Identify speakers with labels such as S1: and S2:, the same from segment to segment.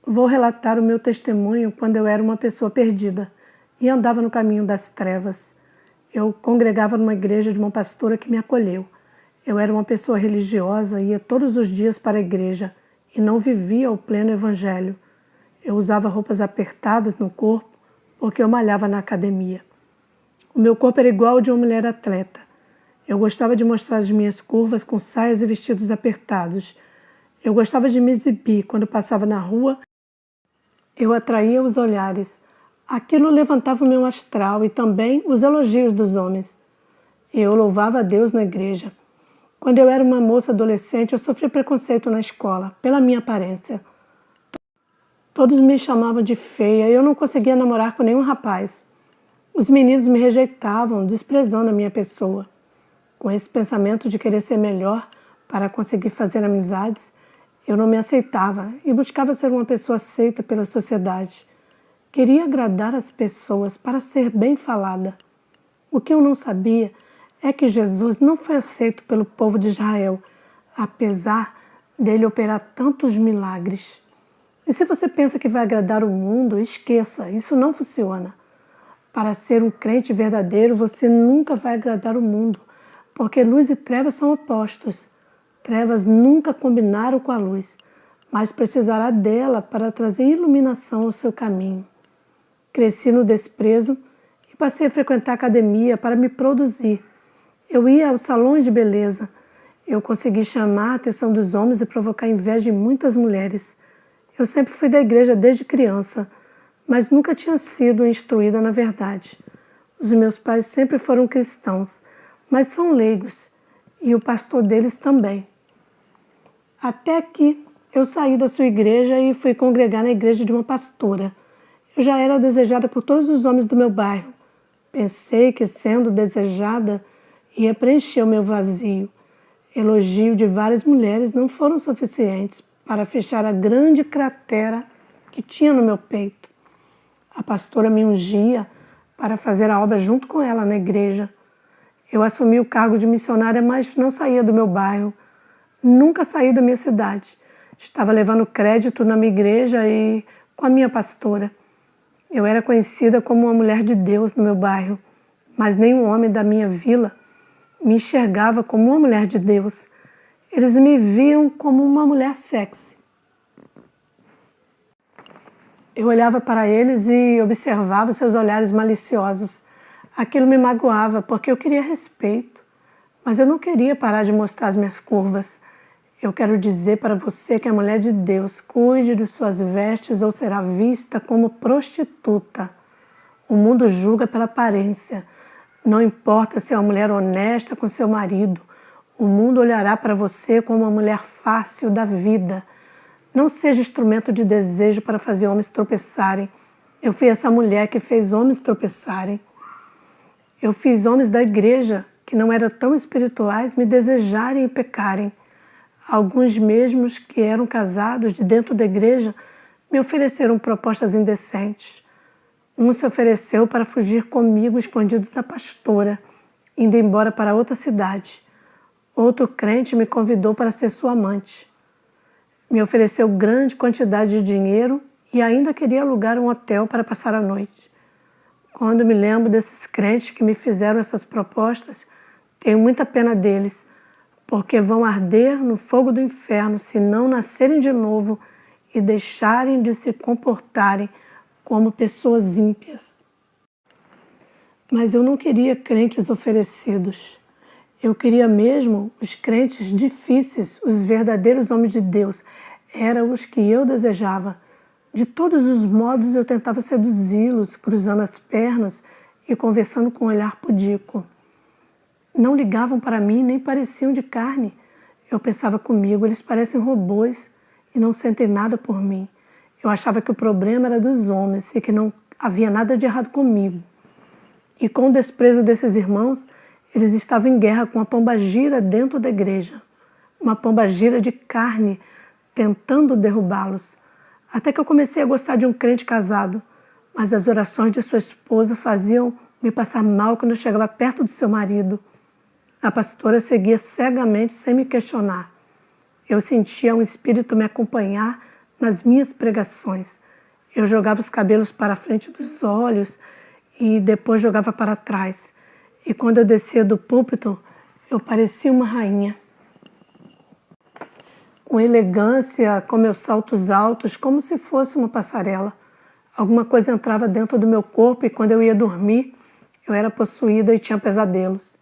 S1: Vou relatar o meu testemunho quando eu era uma pessoa perdida e andava no caminho das trevas. Eu congregava numa igreja de uma pastora que me acolheu. Eu era uma pessoa religiosa e ia todos os dias para a igreja e não vivia o pleno evangelho. Eu usava roupas apertadas no corpo porque eu malhava na academia. O meu corpo era igual ao de uma mulher atleta. Eu gostava de mostrar as minhas curvas com saias e vestidos apertados. Eu gostava de me exibir quando passava na rua. Eu atraía os olhares. Aquilo levantava o meu astral e também os elogios dos homens. Eu louvava a Deus na igreja. Quando eu era uma moça adolescente, eu sofri preconceito na escola, pela minha aparência. Todos me chamavam de feia e eu não conseguia namorar com nenhum rapaz. Os meninos me rejeitavam, desprezando a minha pessoa. Com esse pensamento de querer ser melhor para conseguir fazer amizades, eu não me aceitava e buscava ser uma pessoa aceita pela sociedade. Queria agradar as pessoas para ser bem falada. O que eu não sabia é que Jesus não foi aceito pelo povo de Israel, apesar dele operar tantos milagres. E se você pensa que vai agradar o mundo, esqueça, isso não funciona. Para ser um crente verdadeiro, você nunca vai agradar o mundo, porque luz e trevas são opostos. Trevas nunca combinaram com a luz, mas precisará dela para trazer iluminação ao seu caminho. Cresci no desprezo e passei a frequentar a academia para me produzir. Eu ia aos salões de beleza. Eu consegui chamar a atenção dos homens e provocar inveja em muitas mulheres. Eu sempre fui da igreja desde criança, mas nunca tinha sido instruída na verdade. Os meus pais sempre foram cristãos, mas são leigos, e o pastor deles também. Até que eu saí da sua igreja e fui congregar na igreja de uma pastora. Eu já era desejada por todos os homens do meu bairro. Pensei que, sendo desejada, ia preencher o meu vazio. Elogio de várias mulheres não foram suficientes para fechar a grande cratera que tinha no meu peito. A pastora me ungia para fazer a obra junto com ela na igreja. Eu assumi o cargo de missionária, mas não saía do meu bairro. Nunca saí da minha cidade. Estava levando crédito na minha igreja e com a minha pastora. Eu era conhecida como uma mulher de Deus no meu bairro, mas nenhum homem da minha vila me enxergava como uma mulher de Deus. Eles me viam como uma mulher sexy. Eu olhava para eles e observava seus olhares maliciosos. Aquilo me magoava, porque eu queria respeito, mas eu não queria parar de mostrar as minhas curvas. Eu quero dizer para você que a mulher de Deus cuide de suas vestes ou será vista como prostituta. O mundo julga pela aparência. Não importa se é uma mulher honesta com seu marido. O mundo olhará para você como uma mulher fácil da vida. Não seja instrumento de desejo para fazer homens tropeçarem. Eu fui essa mulher que fez homens tropeçarem. Eu fiz homens da igreja, que não eram tão espirituais, me desejarem e pecarem. Alguns mesmos que eram casados de dentro da igreja me ofereceram propostas indecentes. Um se ofereceu para fugir comigo escondido da pastora, indo embora para outra cidade. Outro crente me convidou para ser sua amante. Me ofereceu grande quantidade de dinheiro e ainda queria alugar um hotel para passar a noite. Quando me lembro desses crentes que me fizeram essas propostas, tenho muita pena deles, porque vão arder no fogo do inferno se não nascerem de novo e deixarem de se comportarem como pessoas ímpias. Mas eu não queria crentes oferecidos. Eu queria mesmo os crentes difíceis, os verdadeiros homens de Deus. Eram os que eu desejava. De todos os modos eu tentava seduzi-los, cruzando as pernas e conversando com um olhar pudico. Não ligavam para mim, nem pareciam de carne. Eu pensava comigo, eles parecem robôs e não sentem nada por mim. Eu achava que o problema era dos homens e que não havia nada de errado comigo. E com o desprezo desses irmãos, eles estavam em guerra com uma pombagira dentro da igreja. Uma pombagira de carne, tentando derrubá-los. Até que eu comecei a gostar de um crente casado, mas as orações de sua esposa faziam me passar mal quando eu chegava perto do seu marido. A pastora seguia cegamente sem me questionar. Eu sentia um espírito me acompanhar nas minhas pregações. Eu jogava os cabelos para a frente dos olhos e depois jogava para trás. E quando eu descia do púlpito, eu parecia uma rainha. Com elegância, com meus saltos altos, como se fosse uma passarela. Alguma coisa entrava dentro do meu corpo e quando eu ia dormir, eu era possuída e tinha pesadelos.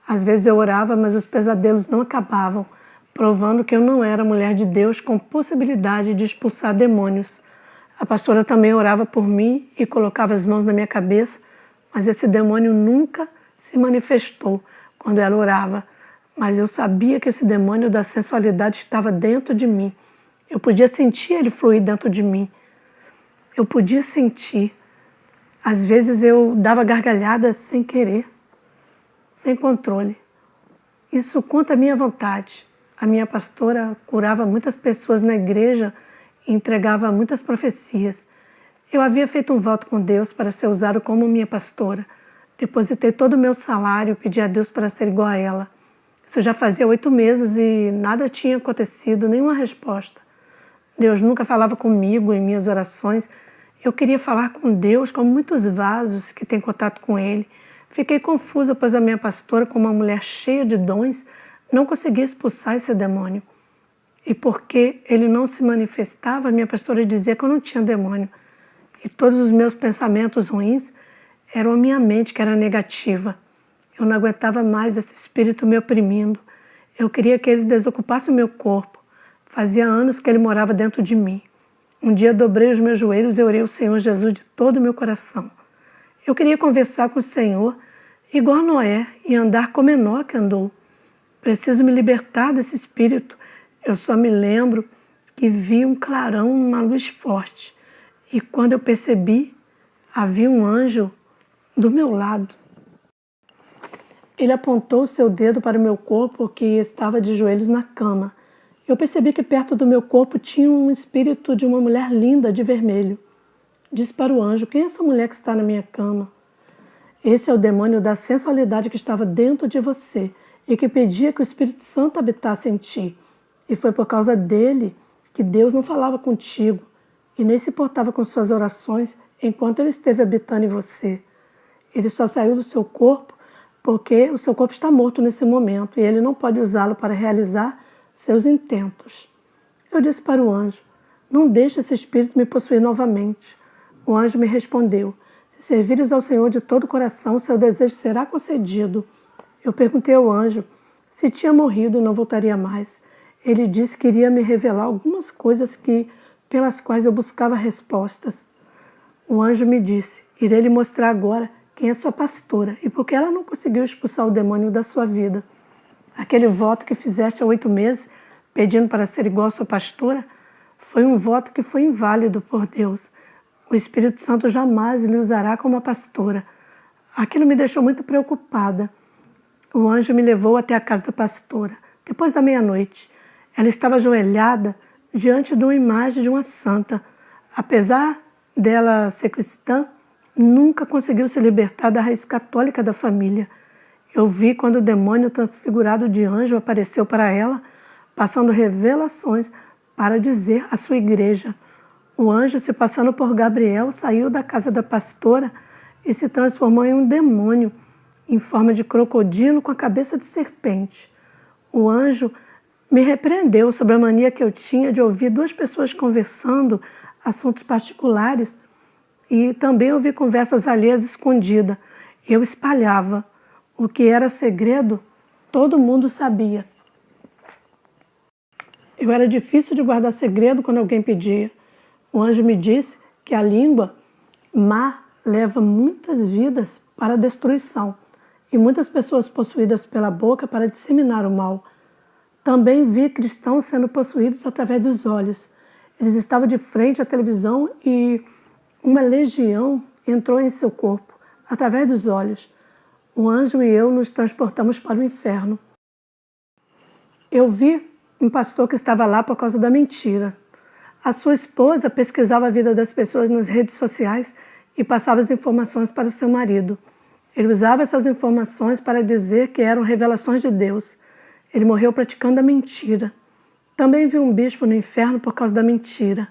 S1: Às vezes eu orava, mas os pesadelos não acabavam, provando que eu não era mulher de Deus com possibilidade de expulsar demônios. A pastora também orava por mim e colocava as mãos na minha cabeça, mas esse demônio nunca se manifestou quando ela orava. Mas eu sabia que esse demônio da sensualidade estava dentro de mim. Eu podia sentir ele fluir dentro de mim. Eu podia sentir. Às vezes eu dava gargalhadas sem querer, sem controle. Isso contra a minha vontade. A minha pastora curava muitas pessoas na igreja e entregava muitas profecias. Eu havia feito um voto com Deus para ser usado como minha pastora. Depositei todo o meu salário e pedi a Deus para ser igual a ela. Isso já fazia 8 meses e nada tinha acontecido, nenhuma resposta. Deus nunca falava comigo em minhas orações. Eu queria falar com Deus como muitos vasos que têm contato com Ele. Fiquei confusa, pois a minha pastora, como uma mulher cheia de dons, não conseguia expulsar esse demônio. E porque ele não se manifestava, a minha pastora dizia que eu não tinha demônio. E todos os meus pensamentos ruins eram a minha mente, que era negativa. Eu não aguentava mais esse espírito me oprimindo. Eu queria que ele desocupasse o meu corpo. Fazia anos que ele morava dentro de mim. Um dia dobrei os meus joelhos e orei ao Senhor Jesus de todo o meu coração. Eu queria conversar com o Senhor igual a Noé e andar como Enoque andou. Preciso me libertar desse espírito. Eu só me lembro que vi um clarão, uma luz forte. E quando eu percebi, havia um anjo do meu lado. Ele apontou o seu dedo para o meu corpo, que estava de joelhos na cama. Eu percebi que perto do meu corpo tinha um espírito de uma mulher linda de vermelho. Disse para o anjo: quem é essa mulher que está na minha cama? Esse é o demônio da sensualidade que estava dentro de você e que pedia que o Espírito Santo habitasse em ti. E foi por causa dele que Deus não falava contigo e nem se importava com suas orações enquanto ele esteve habitando em você. Ele só saiu do seu corpo porque o seu corpo está morto nesse momento e ele não pode usá-lo para realizar seus intentos. Eu disse para o anjo: não deixe esse espírito me possuir novamente. O anjo me respondeu: se servires ao Senhor de todo o coração, seu desejo será concedido. Eu perguntei ao anjo se tinha morrido e não voltaria mais. Ele disse que iria me revelar algumas coisas pelas quais eu buscava respostas. O anjo me disse: irei lhe mostrar agora quem é sua pastora e por que ela não conseguiu expulsar o demônio da sua vida. Aquele voto que fizeste há 8 meses, pedindo para ser igual à sua pastora, foi um voto que foi inválido por Deus. O Espírito Santo jamais lhe usará como a pastora. Aquilo me deixou muito preocupada. O anjo me levou até a casa da pastora. Depois da meia-noite, ela estava ajoelhada diante de uma imagem de uma santa. Apesar dela ser cristã, nunca conseguiu se libertar da raiz católica da família. Eu vi quando o demônio transfigurado de anjo apareceu para ela, passando revelações para dizer à sua igreja. O anjo, se passando por Gabriel, saiu da casa da pastora e se transformou em um demônio, em forma de crocodilo com a cabeça de serpente. O anjo me repreendeu sobre a mania que eu tinha de ouvir 2 pessoas conversando assuntos particulares e também ouvi conversas alheias escondidas. Eu espalhava. O que era segredo, todo mundo sabia. Eu era difícil de guardar segredo quando alguém pedia. O anjo me disse que a língua má leva muitas vidas para a destruição e muitas pessoas possuídas pela boca para disseminar o mal. Também vi cristãos sendo possuídos através dos olhos. Eles estavam de frente à televisão e uma legião entrou em seu corpo, através dos olhos. O anjo e eu nos transportamos para o inferno. Eu vi um pastor que estava lá por causa da mentira. A sua esposa pesquisava a vida das pessoas nas redes sociais e passava as informações para o seu marido. Ele usava essas informações para dizer que eram revelações de Deus. Ele morreu praticando a mentira. Também vi um bispo no inferno por causa da mentira.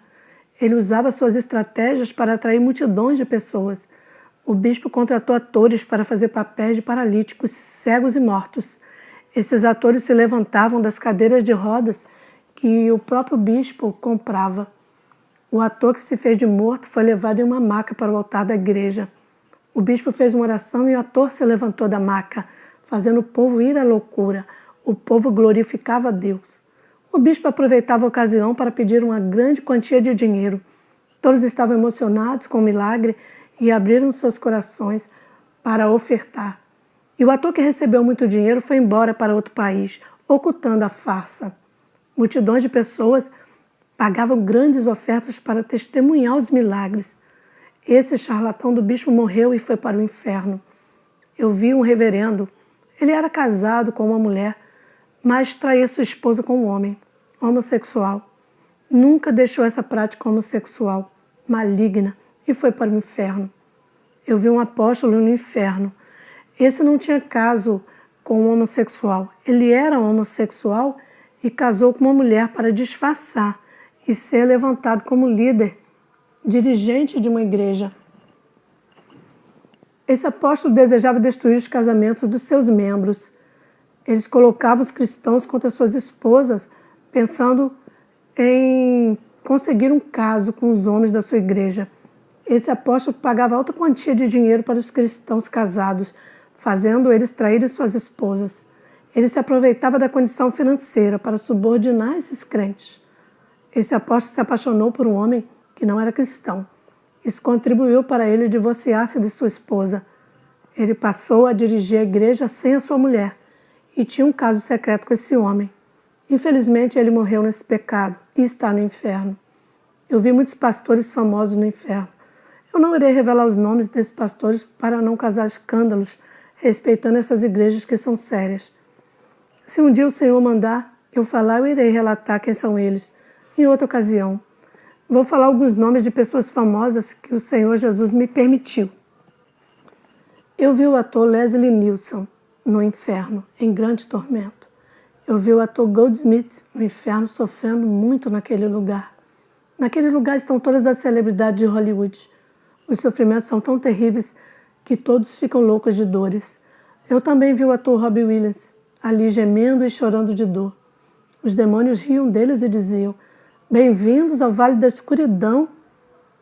S1: Ele usava suas estratégias para atrair multidões de pessoas. O bispo contratou atores para fazer papéis de paralíticos, cegos e mortos. Esses atores se levantavam das cadeiras de rodas que o próprio bispo comprava. O ator que se fez de morto foi levado em uma maca para o altar da igreja. O bispo fez uma oração e o ator se levantou da maca, fazendo o povo ir à loucura. O povo glorificava a Deus. O bispo aproveitava a ocasião para pedir uma grande quantia de dinheiro. Todos estavam emocionados com o milagre e abriram seus corações para ofertar. E o ator que recebeu muito dinheiro foi embora para outro país, ocultando a farsa. Multidões de pessoas pagavam grandes ofertas para testemunhar os milagres. Esse charlatão do bispo morreu e foi para o inferno. Eu vi um reverendo. Ele era casado com uma mulher, mas traía sua esposa com um homem, homossexual. Nunca deixou essa prática homossexual, maligna, e foi para o inferno. Eu vi um apóstolo no inferno. Esse não tinha caso com um homossexual. Ele era homossexual e casou com uma mulher para disfarçar e ser levantado como líder, dirigente de uma igreja. Esse apóstolo desejava destruir os casamentos dos seus membros. Eles colocavam os cristãos contra suas esposas, pensando em conseguir um caso com os homens da sua igreja. Esse apóstolo pagava alta quantia de dinheiro para os cristãos casados, fazendo eles traírem suas esposas. Ele se aproveitava da condição financeira para subordinar esses crentes. Esse apóstolo se apaixonou por um homem que não era cristão. Isso contribuiu para ele divorciar-se de sua esposa. Ele passou a dirigir a igreja sem a sua mulher e tinha um caso secreto com esse homem. Infelizmente, ele morreu nesse pecado e está no inferno. Eu vi muitos pastores famosos no inferno. Eu não irei revelar os nomes desses pastores para não causar escândalos, respeitando essas igrejas que são sérias. Se um dia o Senhor mandar eu falar, eu irei relatar quem são eles, em outra ocasião. Vou falar alguns nomes de pessoas famosas que o Senhor Jesus me permitiu. Eu vi o ator Leslie Nielsen no inferno, em grande tormento. Eu vi o ator Goldsmith no inferno sofrendo muito naquele lugar. Naquele lugar estão todas as celebridades de Hollywood. Os sofrimentos são tão terríveis que todos ficam loucos de dores. Eu também vi o ator Robbie Williams ali gemendo e chorando de dor. Os demônios riam deles e diziam: bem-vindos ao vale da escuridão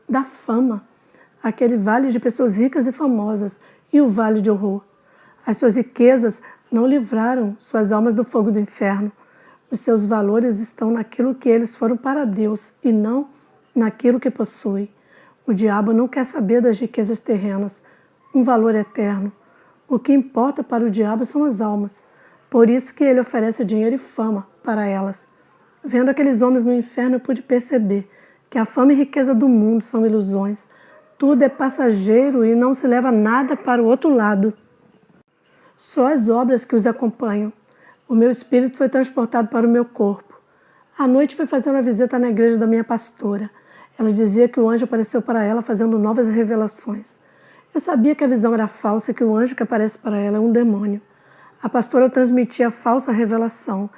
S1: da fama, aquele vale de pessoas ricas e famosas, e o vale de horror. As suas riquezas não livraram suas almas do fogo do inferno. Os seus valores estão naquilo que eles foram para Deus e não naquilo que possuem. O diabo não quer saber das riquezas terrenas, um valor eterno. O que importa para o diabo são as almas. Por isso que ele oferece dinheiro e fama para elas. Vendo aqueles homens no inferno, eu pude perceber que a fama e riqueza do mundo são ilusões. Tudo é passageiro e não se leva nada para o outro lado. Só as obras que os acompanham. O meu espírito foi transportado para o meu corpo. À noite fui fazer uma visita na igreja da minha pastora. Ela dizia que o anjo apareceu para ela fazendo novas revelações. Eu sabia que a visão era falsa e que o anjo que aparece para ela é um demônio. A pastora transmitia a falsa revelação.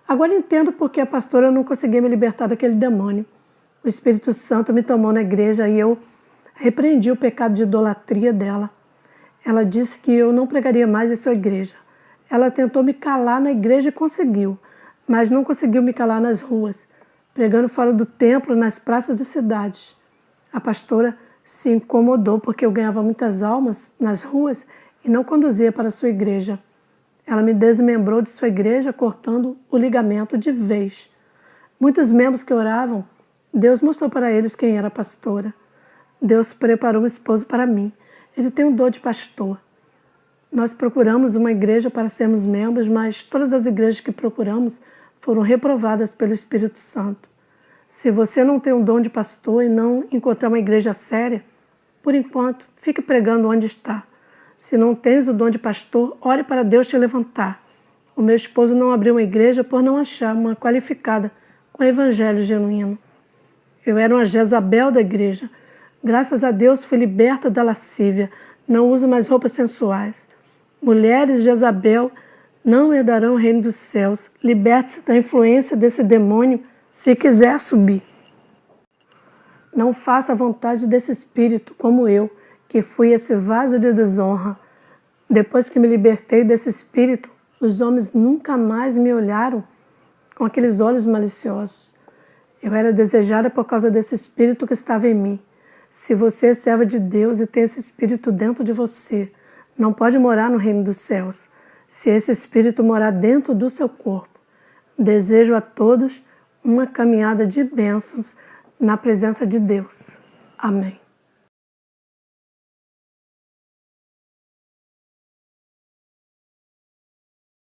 S1: Agora entendo por que a pastora não conseguia me libertar daquele demônio. O Espírito Santo me tomou na igreja e eu repreendi o pecado de idolatria dela. Ela disse que eu não pregaria mais em sua igreja. Ela tentou me calar na igreja e conseguiu, mas não conseguiu me calar nas ruas, pregando fora do templo, nas praças e cidades. A pastora se incomodou porque eu ganhava muitas almas nas ruas e não conduzia para a sua igreja. Ela me desmembrou de sua igreja, cortando o ligamento de vez. Muitos membros que oravam, Deus mostrou para eles quem era a pastora. Deus preparou um esposo para mim. Ele tem um dom de pastor. Nós procuramos uma igreja para sermos membros, mas todas as igrejas que procuramos foram reprovadas pelo Espírito Santo. Se você não tem um dom de pastor e não encontrar uma igreja séria, por enquanto, fique pregando onde está. Se não tens o dom de pastor, ore para Deus te levantar. O meu esposo não abriu uma igreja por não achar uma qualificada com o evangelho genuíno. Eu era uma Jezabel da igreja. Graças a Deus fui liberta da lascívia. Não uso mais roupas sensuais. Mulheres de Jezabel não herdarão o reino dos céus. Liberte-se da influência desse demônio se quiser subir. Não faça a vontade desse espírito como eu, que fui esse vaso de desonra. Depois que me libertei desse espírito, os homens nunca mais me olharam com aqueles olhos maliciosos. Eu era desejada por causa desse espírito que estava em mim. Se você é serva de Deus e tem esse espírito dentro de você, não pode morar no reino dos céus. Se esse espírito morar dentro do seu corpo, desejo a todos uma caminhada de bênçãos na presença de Deus. Amém.